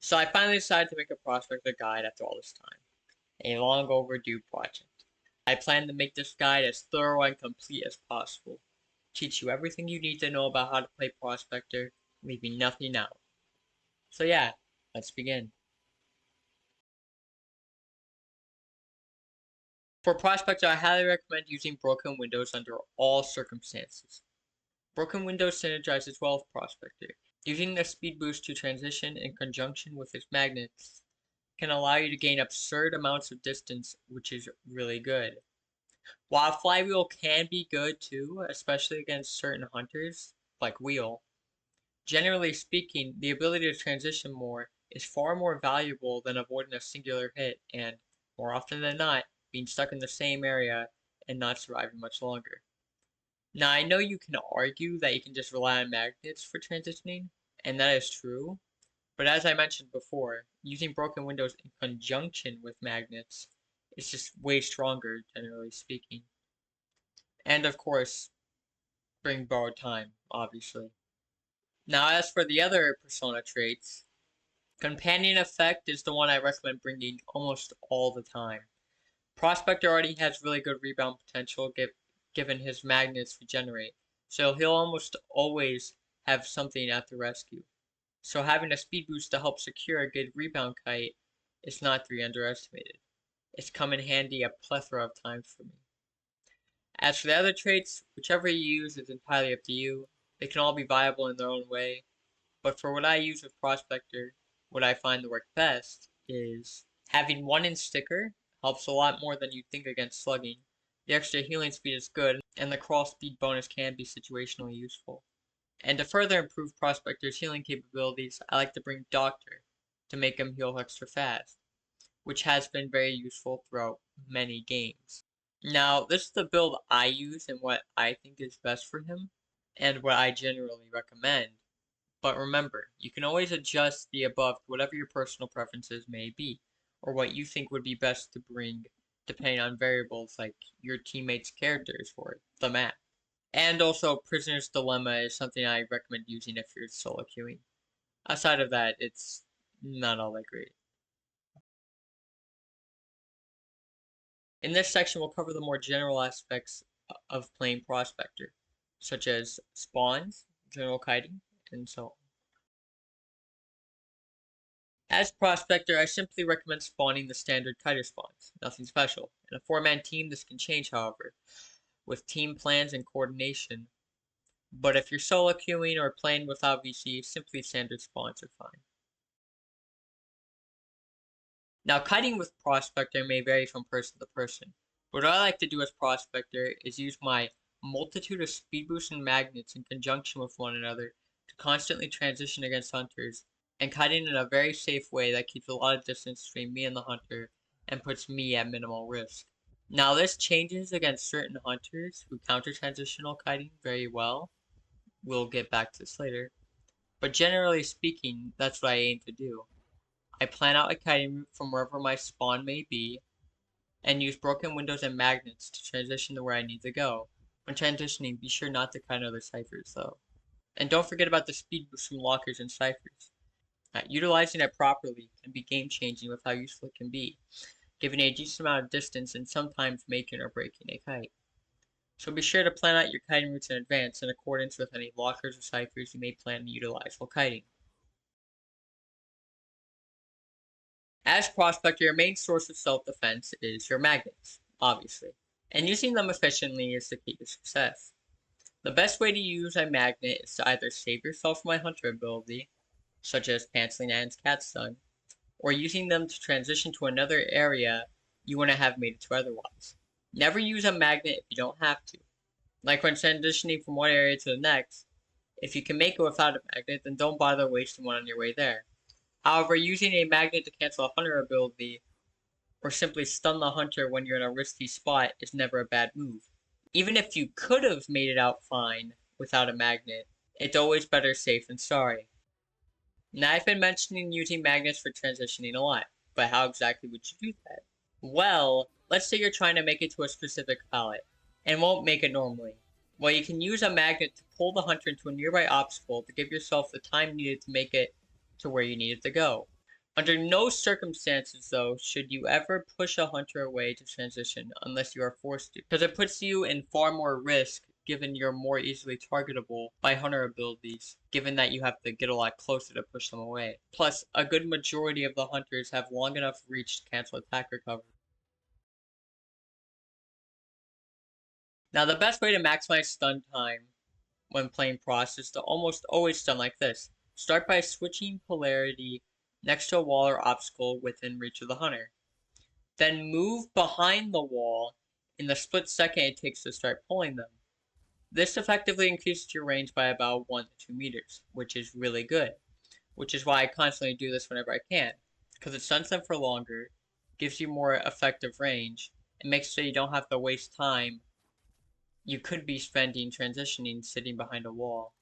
So I finally decided to make a Prospector guide after all this time, a long overdue project. I plan to make this guide as thorough and complete as possible, teach you everything you need to know about how to play Prospector, leaving nothing out. So yeah, let's begin. For Prospector, I highly recommend using broken windows under all circumstances. Broken windows synergizes well with Prospector. Using the speed boost to transition in conjunction with its magnets can allow you to gain absurd amounts of distance, which is really good. While Flywheel can be good too, especially against certain hunters, like Wheel, generally speaking, the ability to transition more is far more valuable than avoiding a singular hit and, more often than not, being stuck in the same area and not surviving much longer. Now, I know you can argue that you can just rely on magnets for transitioning, and that is true, but as I mentioned before, using broken windows in conjunction with magnets is just way stronger, generally speaking. And of course, bring borrowed time, obviously. Now, as for the other persona traits, Companion Effect is the one I recommend bringing almost all the time. Prospector already has really good rebound potential given his magnets regenerate, so he'll almost always have something at the rescue. So having a speed boost to help secure a good rebound kite is not to be underestimated. It's come in handy a plethora of times for me. As for the other traits, whichever you use is entirely up to you. They can all be viable in their own way, but for what I use with Prospector, what I find to work best is having one in sticker helps a lot more than you'd think against slugging. The extra healing speed is good, and the crawl speed bonus can be situationally useful. And to further improve Prospector's healing capabilities, I like to bring Doctor to make him heal extra fast, which has been very useful throughout many games. Now, this is the build I use and what I think is best for him, and what I generally recommend. But remember, you can always adjust the above to whatever your personal preferences may be, or what you think would be best to bring depending on variables like your teammates' characters or the map. And also, Prisoner's Dilemma is something I recommend using if you're solo queuing. Outside of that, it's not all that great. In this section, we'll cover the more general aspects of playing Prospector, such as spawns, general kiting, and so on. As Prospector, I simply recommend spawning the standard kiter spawns, nothing special. In a 4-man team, this can change, however, with team plans and coordination. But if you're solo queuing or playing without VC, simply standard spawns are fine. Now, kiting with Prospector may vary from person to person. What I like to do as Prospector is use my multitude of speed boosts and magnets in conjunction with one another to constantly transition against hunters, and kiting in a very safe way that keeps a lot of distance between me and the hunter and puts me at minimal risk. Now, this changes against certain hunters who counter transitional kiting very well. We'll get back to this later. But generally speaking, that's what I aim to do. I plan out a kiting route from wherever my spawn may be, and use broken windows and magnets to transition to where I need to go. When transitioning, be sure not to kite other ciphers though. And don't forget about the speed boost from lockers and ciphers. Utilizing it properly can be game changing with how useful it can be, giving a decent amount of distance and sometimes making or breaking a kite. So be sure to plan out your kiting routes in advance in accordance with any lockers or ciphers you may plan to utilize while kiting. As Prospector, your main source of self-defense is your magnets, obviously, and using them efficiently is the key to success. The best way to use a magnet is to either save yourself from a hunter ability, such as canceling Anne's cat stun, or using them to transition to another area you want to have made it to otherwise. Never use a magnet if you don't have to. Like when transitioning from one area to the next, if you can make it without a magnet, then don't bother wasting one on your way there. However, using a magnet to cancel a hunter ability, or simply stun the hunter when you're in a risky spot is never a bad move. Even if you could have made it out fine without a magnet, it's always better safe than sorry. Now, I've been mentioning using magnets for transitioning a lot, but how exactly would you do that? Well, let's say you're trying to make it to a specific pallet, and won't make it normally. Well, you can use a magnet to pull the hunter into a nearby obstacle to give yourself the time needed to make it to where you need it to go. Under no circumstances, though, should you ever push a hunter away to transition unless you are forced to, because it puts you in far more risk given you're more easily targetable by hunter abilities, given that you have to get a lot closer to push them away. Plus, a good majority of the hunters have long enough reach to cancel attack recovery. Now, the best way to maximize stun time when playing Prost is to almost always stun like this. Start by switching polarity next to a wall or obstacle within reach of the hunter. Then move behind the wall in the split second it takes to start pulling them. This effectively increases your range by about 1 to 2 meters, which is really good. Which is why I constantly do this whenever I can, because it stuns them for longer, gives you more effective range, and makes so you don't have to waste time you could be spending transitioning sitting behind a wall.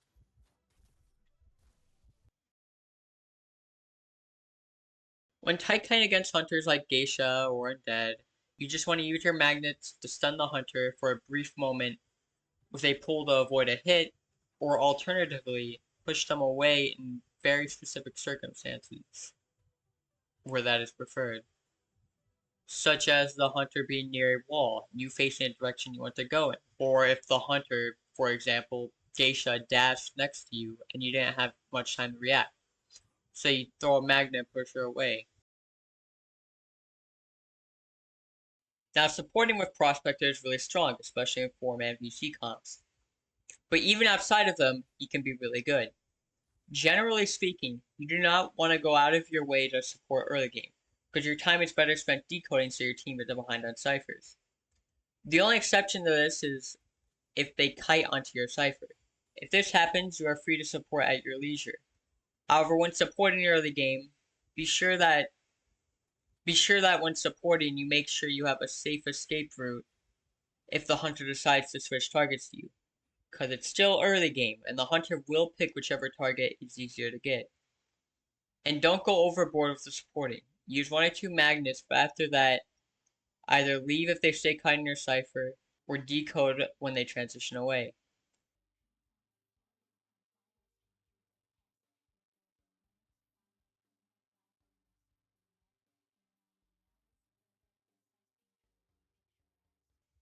When tight-kiting against hunters like Geisha or Undead, you just want to use your magnets to stun the hunter for a brief moment with a pull to avoid a hit, or alternatively, push them away in very specific circumstances where that is preferred. Such as the hunter being near a wall, you facing a direction you want to go in. Or if the hunter, for example, Geisha dashed next to you and you didn't have much time to react. So you throw a magnet and push her away. Now supporting with Prospector is really strong, especially in 4-man VC comps. But even outside of them, he can be really good. Generally speaking, you do not want to go out of your way to support early game, because your time is better spent decoding so your team isn't behind on ciphers. The only exception to this is if they kite onto your cipher. If this happens, you are free to support at your leisure. However, when supporting the early game, be sure that when supporting you make sure you have a safe escape route if the hunter decides to switch targets to you, because it's still early game and the hunter will pick whichever target is easier to get. And don't go overboard with the supporting. Use 1 or 2 magnets, but after that, either leave if they stay kiting your cipher, or decode when they transition away.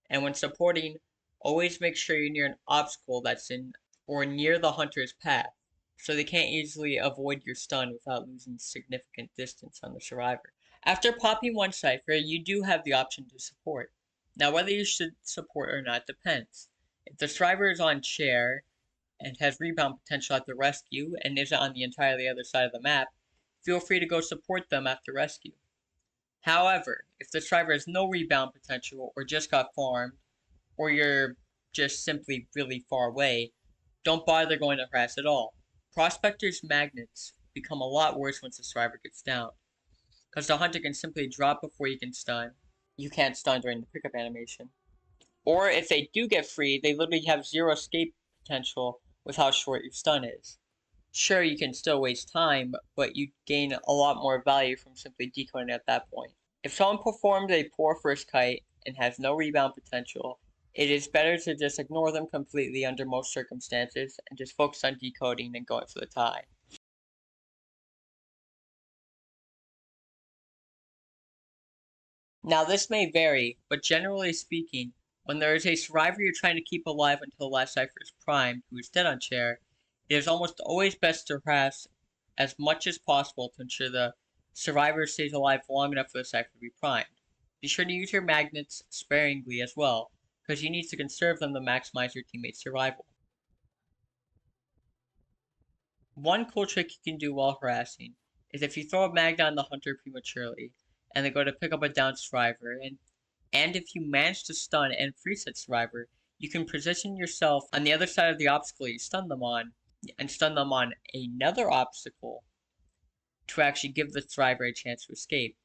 And when supporting, always make sure you're near an obstacle that's in or near the hunter's path, so they can't easily avoid your stun without losing significant distance on the survivor. After popping one cipher, you do have the option to support. Now whether you should support or not depends. If the survivor is on chair and has rebound potential at the rescue and isn't on the entirely other side of the map, feel free to go support them after rescue. However, if the survivor has no rebound potential or just got farmed, or you're just simply really far away, don't bother going to harass at all. Prospector's magnets become a lot worse once the survivor gets down, because the hunter can simply drop before you can stun. You can't stun during the pickup animation. Or if they do get free, they literally have 0 escape potential with how short your stun is. Sure, you can still waste time, but you gain a lot more value from simply decoding at that point. If someone performs a poor first kite and has no rebound potential, it is better to just ignore them completely under most circumstances and just focus on decoding and going for the tie. Now this may vary, but generally speaking, when there is a survivor you're trying to keep alive until the last cipher is primed, who is dead on chair, it is almost always best to harass as much as possible to ensure the survivor stays alive long enough for the cipher to be primed. Be sure to use your magnets sparingly as well, because you need to conserve them to maximize your teammate's survival. One cool trick you can do while harassing is if you throw a magnet on the hunter prematurely, and they go to pick up a downed survivor, and if you manage to stun and freeze that survivor, you can position yourself on the other side of the obstacle you stun them on, and stun them on another obstacle to actually give the survivor a chance to escape.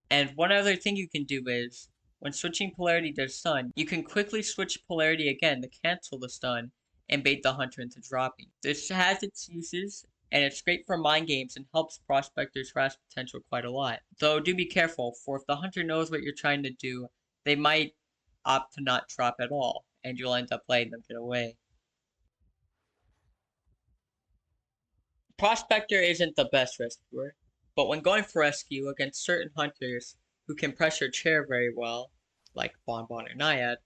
And one other thing you can do is, when switching polarity to stun, you can quickly switch polarity again to cancel the stun and bait the hunter into dropping. This has its uses, and it's great for mind games and helps prospectors harass potential quite a lot. Though do be careful, for if the hunter knows what you're trying to do, they might opt to not drop at all, and you'll end up letting them get away. Prospector isn't the best rescuer, but when going for rescue against certain hunters who can pressure chair very well, like Bonbon or Naiad,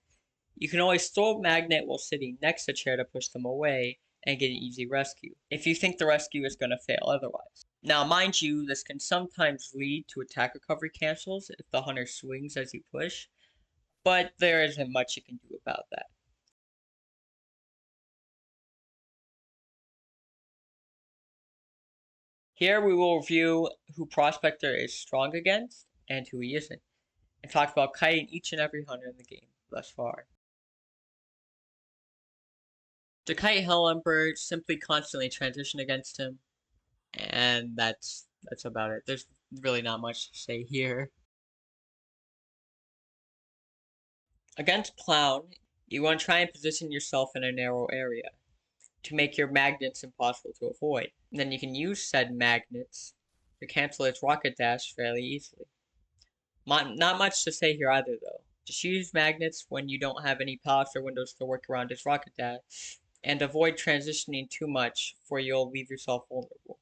you can always throw a magnet while sitting next to chair to push them away and get an easy rescue, if you think the rescue is going to fail otherwise. Now, mind you, this can sometimes lead to attack recovery cancels if the hunter swings as you push, but there isn't much you can do about that. Here we will review who Prospector is strong against and who he isn't, and talk about kiting each and every hunter in the game thus far. To kite Hell Emperor, simply constantly transition against him, and that's about it. There's really not much to say here. Against Clown, you want to try and position yourself in a narrow area to make your magnets impossible to avoid. And then you can use said magnets to cancel its rocket dash fairly easily. Not much to say here either, though. Just use magnets when you don't have any pallets or windows to work around its rocket dash, and avoid transitioning too much, for you'll leave yourself vulnerable.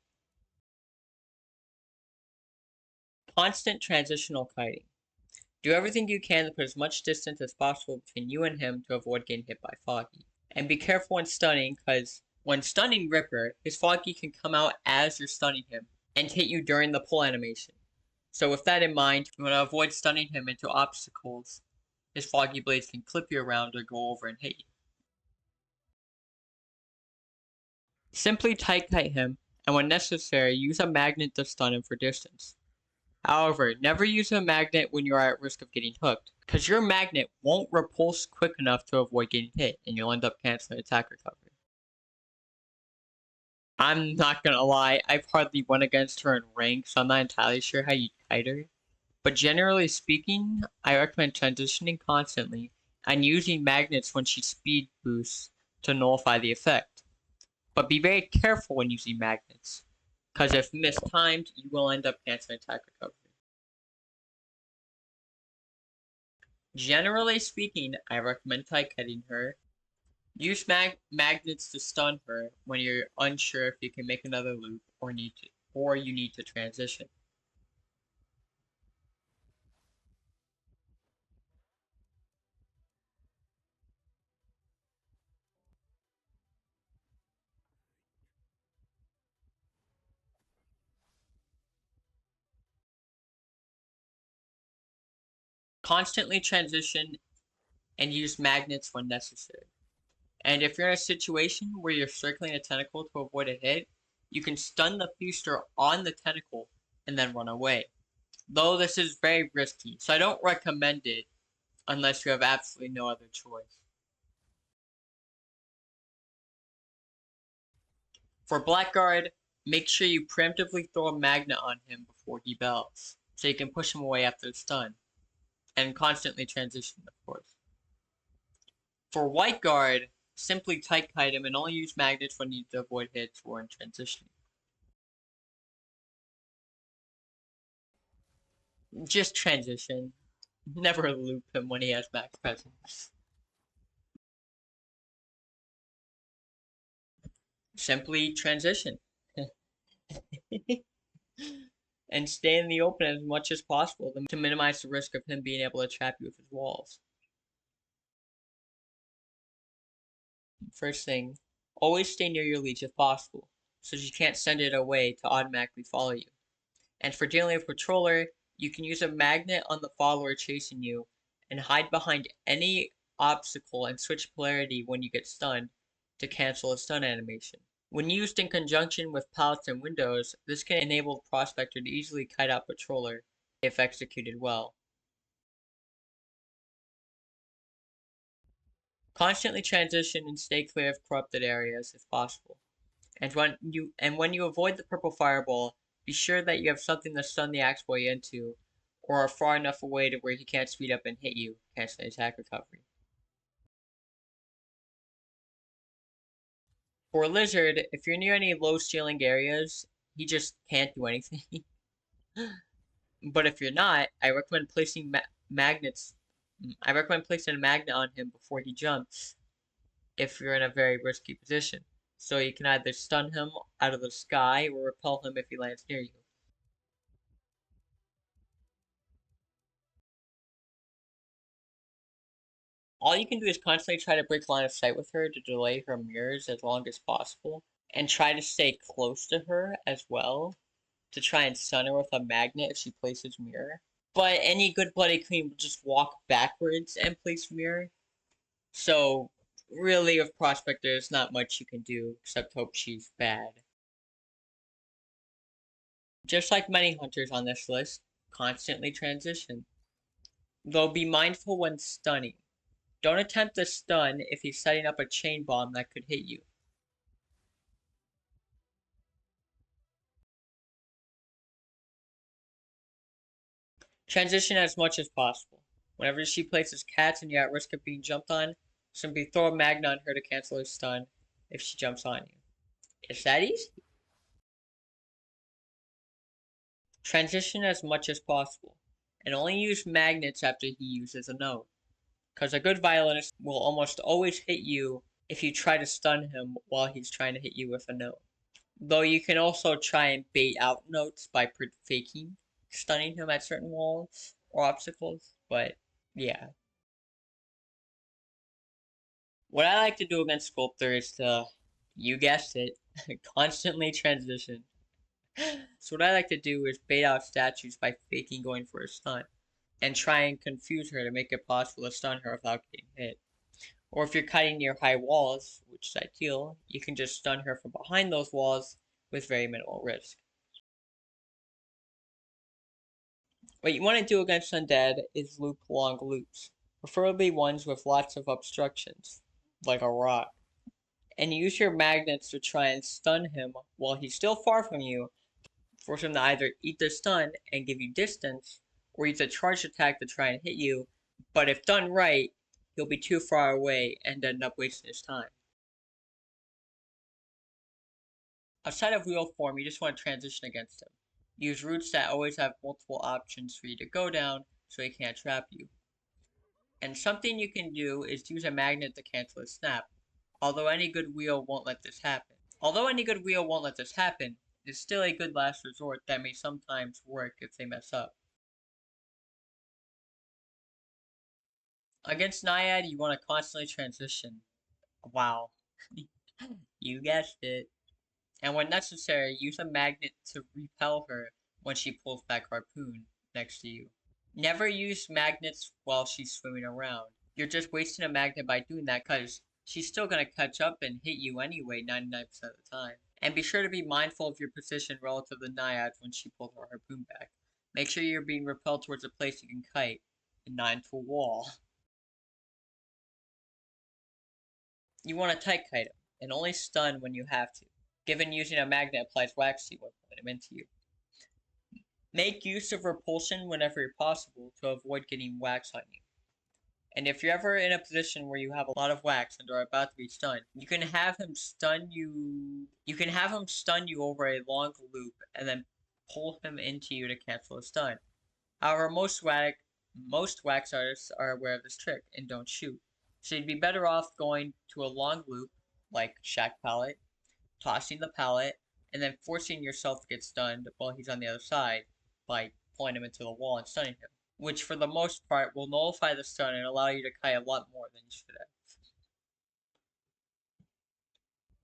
Constant transitional kiting. Do everything you can to put as much distance as possible between you and him to avoid getting hit by Foggy. And be careful when stunning, because when stunning Ripper, his Foggy can come out as you're stunning him and hit you during the pull animation. So with that in mind, you want to avoid stunning him into obstacles. His Foggy blades can clip you around or go over and hit you. Simply tight kite him, and when necessary, use a magnet to stun him for distance. However, never use a magnet when you are at risk of getting hooked, because your magnet won't repulse quick enough to avoid getting hit, and you'll end up canceling attack recovery. I'm not gonna lie, I've hardly won against her in rank, so I'm not entirely sure how you kite her. But generally speaking, I recommend transitioning constantly and using magnets when she speed boosts to nullify the effect. But be very careful when using magnets, because if mistimed, you will end up canceling attack recovery. Generally speaking, I recommend tight kiting her. Use magnets to stun her when you're unsure if you can make another loop or you need to transition. Constantly transition and use magnets when necessary. And if you're in a situation where you're circling a tentacle to avoid a hit, you can stun the feaster on the tentacle and then run away. Though this is very risky, so I don't recommend it unless you have absolutely no other choice. For Blackguard, make sure you preemptively throw a magnet on him before he bells, so you can push him away after the stun, and constantly transition, of course. For White Guard, simply tight kite him and only use magnets when you need to avoid hits or in transitioning. Just transition. Never loop him when he has max presence. Simply transition. And stay in the open as much as possible to minimize the risk of him being able to trap you with his walls. First thing, always stay near your leech if possible, so you can't send it away to automatically follow you. And for dealing with Patroller, you can use a magnet on the follower chasing you and hide behind any obstacle and switch polarity when you get stunned to cancel a stun animation. When used in conjunction with pallets and windows, this can enable Prospector to easily kite out Patroller if executed well. Constantly transition and stay clear of corrupted areas if possible. And when you avoid the purple fireball, be sure that you have something to stun the axe boy into, or are far enough away to where he can't speed up and hit you, canceling attack recovery. For Lizard, if you're near any low ceiling areas, he just can't do anything. But if you're not, I recommend placing magnets. I recommend placing a magnet on him before he jumps if you're in a very risky position. so you can either stun him out of the sky or repel him if he lands near you. All you can do is constantly try to break line of sight with her to delay her mirrors as long as possible, and try to stay close to her as well to try and stun her with a magnet if she places mirror. But any good bloody queen will just walk backwards and place mirror. So really with Prospector there's not much you can do except hope she's bad. Just like many hunters on this list, constantly transition. Though be mindful when stunning. Don't attempt to stun if he's setting up a chain bomb that could hit you. Transition as much as possible. Whenever she places cats and you're at risk of being jumped on, simply throw a magnet on her to cancel her stun if she jumps on you. It's that easy. Transition as much as possible, and only use magnets after he uses a note, because a good violinist will almost always hit you if you try to stun him while he's trying to hit you with a note. Though you can also try and bait out notes by faking stunning him at certain walls or obstacles, but yeah. What I like to do against Sculptor is to, you guessed it, constantly transition. So what I like to do is bait out statues by faking going for a stun, and try and confuse her to make it possible to stun her without getting hit. Or if you're kiting near high walls, which is ideal, you can just stun her from behind those walls with very minimal risk. What you want to do against undead is loop long loops, preferably ones with lots of obstructions, like a rock, and use your magnets to try and stun him while he's still far from you, force him to either eat the stun and give you distance, or use a charged attack to try and hit you, but if done right, he'll be too far away and end up wasting his time. Outside of wheel form, you just want to transition against him. Use routes that always have multiple options for you to go down so he can't trap you. And something you can do is use a magnet to cancel a snap, although any good wheel won't let this happen. It's still a good last resort that may sometimes work if they mess up. Against Naiad, you want to constantly transition. Wow. You guessed it. And when necessary, use a magnet to repel her when she pulls back Harpoon next to you. Never use magnets while she's swimming around. You're just wasting a magnet by doing that because she's still going to catch up and hit you anyway 99% of the time. And be sure to be mindful of your position relative to the Naiads when she pulls her Harpoon back. Make sure you're being repelled towards a place you can kite and not into a wall. You want to tight kite him, and only stun when you have to, given using a magnet applies wax to you when pulling him into you. Make use of repulsion whenever possible to avoid getting wax on you. And if you're ever in a position where you have a lot of wax and are about to be stunned, you can have him stun you over a long loop and then pull him into you to cancel a stun. However, most wax artists are aware of this trick and don't shoot. So you'd be better off going to a long loop, like Shack Pallet, tossing the pallet, and then forcing yourself to get stunned while he's on the other side by pulling him into the wall and stunning him, which for the most part will nullify the stun and allow you to kite a lot more than you should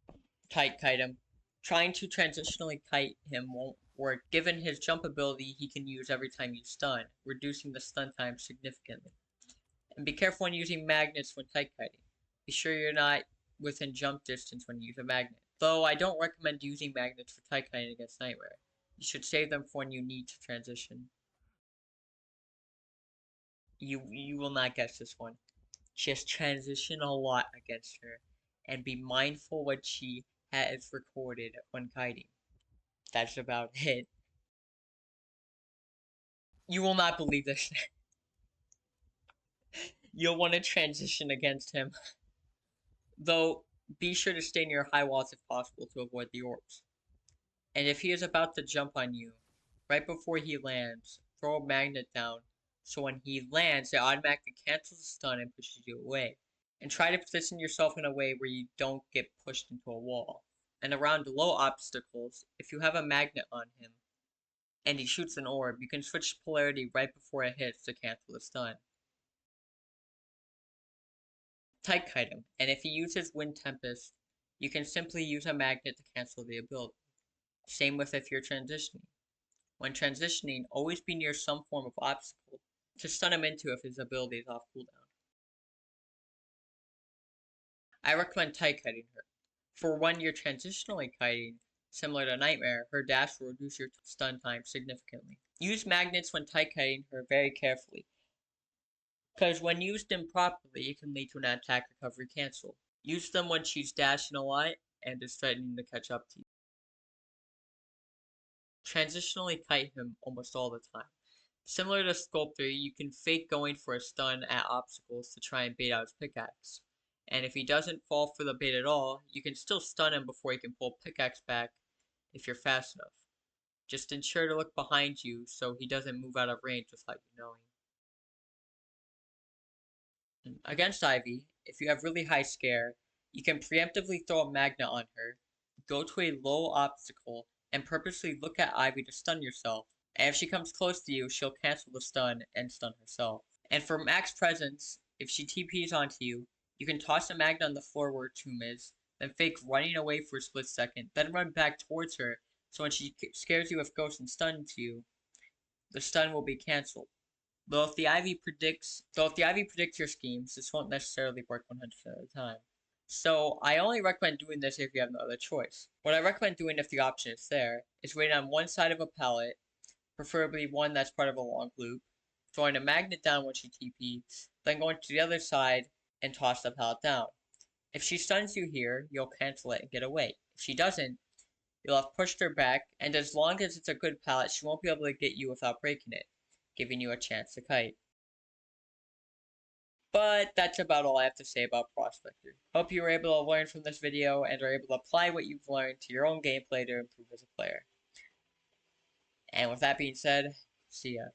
have. Tight kite him. Trying to transitionally kite him won't work given his jump ability he can use every time you stun, reducing the stun time significantly. And be careful when using magnets when tight kiting. Be sure you're not within jump distance when you use a magnet. Though I don't recommend using magnets for tight kiting against Nightmare. You should save them for when you need to transition. You will not guess this one. Just transition a lot against her, and be mindful what she has recorded when kiting. That's about it. You will not believe this. You'll want to transition against him. Though, be sure to stay near high walls if possible to avoid the orbs. And if he is about to jump on you, right before he lands, throw a magnet down so when he lands, it automatically cancels the stun and pushes you away. And try to position yourself in a way where you don't get pushed into a wall. and around low obstacles, if you have a magnet on him and he shoots an orb, you can switch polarity right before it hits to cancel the stun. Tight kite him, and if he uses Wind Tempest, you can simply use a magnet to cancel the ability. Same with if you're transitioning. When transitioning, always be near some form of obstacle to stun him into if his ability is off cooldown. I recommend tight kiting her. For when you're transitionally kiting, similar to Nightmare, her dash will reduce your stun time significantly. Use magnets when tight kiting her very carefully, because when used improperly, it can lead to an attack recovery cancel. Use them when she's dashing a lot and is threatening to catch up to you. Transitionally kite him almost all the time. Similar to Sculptor, you can fake going for a stun at obstacles to try and bait out his pickaxe. And if he doesn't fall for the bait at all, you can still stun him before he can pull pickaxe back if you're fast enough. Just ensure to look behind you so he doesn't move out of range without you knowing. Against Ivy, if you have really high scare, you can preemptively throw a magnet on her, go to a low obstacle, and purposely look at Ivy to stun yourself. And if she comes close to you, she'll cancel the stun and stun herself. And for max presence, if she TPs onto you, you can toss a magnet on the floor where Tomb is, then fake running away for a split second, then run back towards her, so when she scares you with Ghost and stuns you, the stun will be cancelled. Though if the Ivy predicts your schemes, this won't necessarily work 100% of the time. So I only recommend doing this if you have no other choice. What I recommend doing if the option is there, is waiting on one side of a pallet, preferably one that's part of a long loop, throwing a magnet down when she TPs, then going to the other side and toss the pallet down. If she stuns you here, you'll cancel it and get away. If she doesn't, you'll have pushed her back, and as long as it's a good pallet, she won't be able to get you without breaking it, giving you a chance to kite. But that's about all I have to say about Prospector. Hope you were able to learn from this video and are able to apply what you've learned to your own gameplay to improve as a player. And with that being said, see ya.